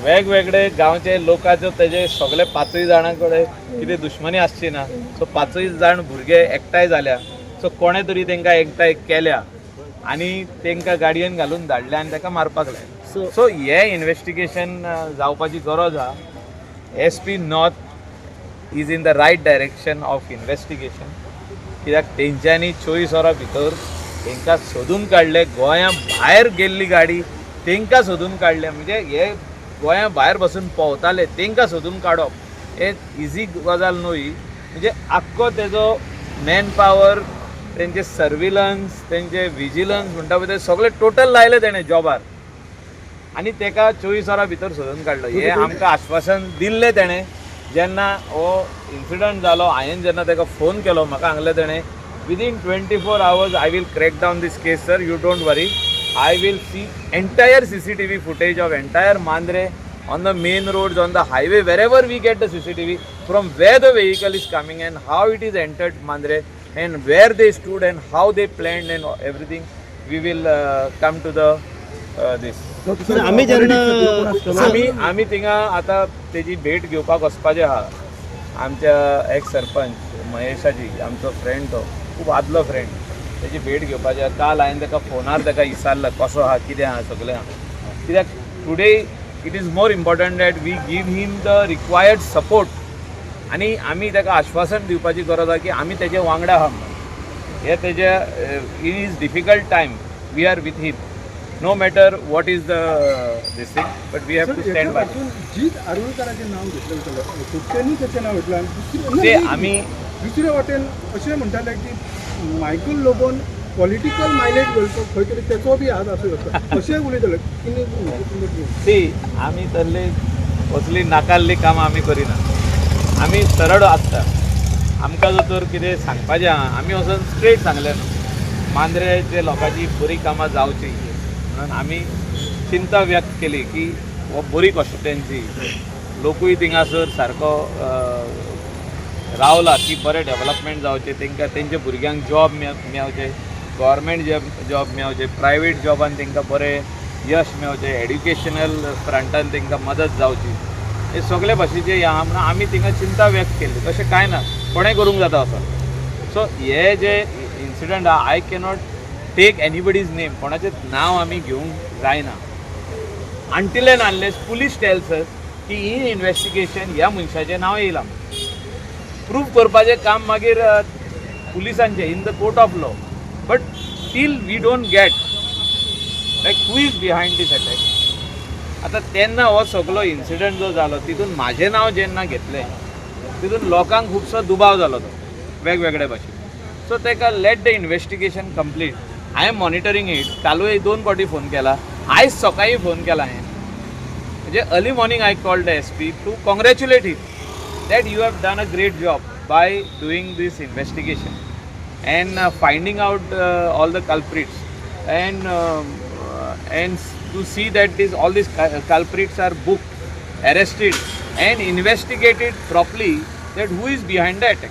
वेगवेगळे गांवचे लोकांचे तेजे सगळे 5 जाणां कडेन कितें दुश्मनी आसची ना. सो 5 जाण भुरगे एकठांय जाल्या. सो कोणे तरी तांकां एकठांय केल्या आनी तांकां गाडयेन घालून धाडल्या आनी ताका मारपाक लायले. सो हे इन्व्हेस्टिगेशन जावपाची गरज आहा. SP north is in the right direction of investigation. कित्याक तेंच्यांनी 24 वरां भितर तांकां सोदून काडले. गोंया भायर गेल्ली गाडी तांकां सोदून काडले. म्हणजे हे गोंया भायर बसून पोवताले तांकां सोदून काडप हे इजी गजाल न्हू ही. म्हणजे आख्खो तेजो मॅन पावर, तेंचे सर्विलन्स, तेंचे विजिलन्स म्हणटा पळय ते सगळे टोटल लायले तेणें जॉबार आनी ताका 24 वरां भितर सोदून काडलो. हे आमकां आश्वासन दिल्लें तेणें. जेन्ना हो इन्सिडंट जालो हांवें जेन्ना ताका फोन केलो म्हाका सांगलें तेणें within 24 hours I will crack down this case sir, you don't worry. I will see entire CCTV footage of entire Mandre on the main roads, on the highway, wherever we get the CCTV, from where the vehicle is coming and how it is entered Mandre and where they stood and how they planned and everything. We will come to the this. आम्ही थिंगा आतां तेजी भेट घेवपाक वचपाचें आहा. आमच्या x sarpanch महेशाजी आमचो फ्रेंड, तो खूब आदलो फ्रेंड, तेजी भेट घेवपाची आहा. काल हांवें ताका फोनार ताका विचारलं कसो आहा, कितें आहा, सगळें आहा. कित्याक today it is more important that we give him the required support आनी आमी ताका आश्वासन दिवपाची गरज आहा की आमी तेजे वांगडा आहा म्हणून. हे तेजे in is difficult time we are with him. No matter what is the this thing, but we have to stand by. जीत आर्वेकरांचें नांव घेतलें सुट्टेनी तेचें नांव घेतलें. ते आमी दुसरे वाटेन अशें म्हणटाले की मायकल लोबोन पॉलिटिकल मायलेज घेवचो खंय तरी तेचो बी हात आसूं शकता अशें उलयताले. ती आमी तल्ली कसली नाकाल्ली कामां आमी करिना. आमी सरळ आसता. आमकां जर तर कितें सांगपाचें आहा आमी वचून स्ट्रेट सांगलें न्हू. मांद्रेचे लोकांची बरी कामां जावची म्हणून आमी चिंता व्यक्त केली की हो बरी कॉन्स्टिट्युएन्सी, लोकूय थिंगासर सारको रावला की बरें डेव्हलपमेंट जावचें, तांकां तेंच्या भुरग्यांक जॉब मेळचे, गव्हर्मेंट जॉब मेळचे, प्रायवेट जॉबान तांकां बरें यश मेळचें, एड्युकेशनल फ्रंटान तांकां मदत जावची. हे सगळे भाशेचे आहा म्हणून आमी थिंगा चिंता व्यक्त केली. तशें कांय ना, कोणेंय करूंक जाता असो. सो हे जे इन्सिडंट आहा I cannot take anybody's name, कोणाचें नांव आमी घेवंक जायना until and unless police tells us की ही इन्व्हेस्टिगेशन ह्या मनशाचें नांव येयलां. प्रूव करपाचें काम मागीर पुलिसांचें in the court of law. But still we don't get like who is behind this attack. आतां तेन्ना हो सगळो इन्सिडंट जो जालो तितून म्हाजें नांव जेन्ना घेतलें तितून लोकांक खुबसो दुबाव जालो तो वेगवेगळे भाशेन. सो ताका let the investigation complete. I am monitoring it. कालूय 2 फावटी फोन केला, आयज सकाळी फोन केला हांवें. म्हणजे early morning I called the SP to congratulate him that you have done a great job by doing this investigation and finding out all the culprits and to see that all these culprits are booked, arrested and investigated properly that who is behind the attack.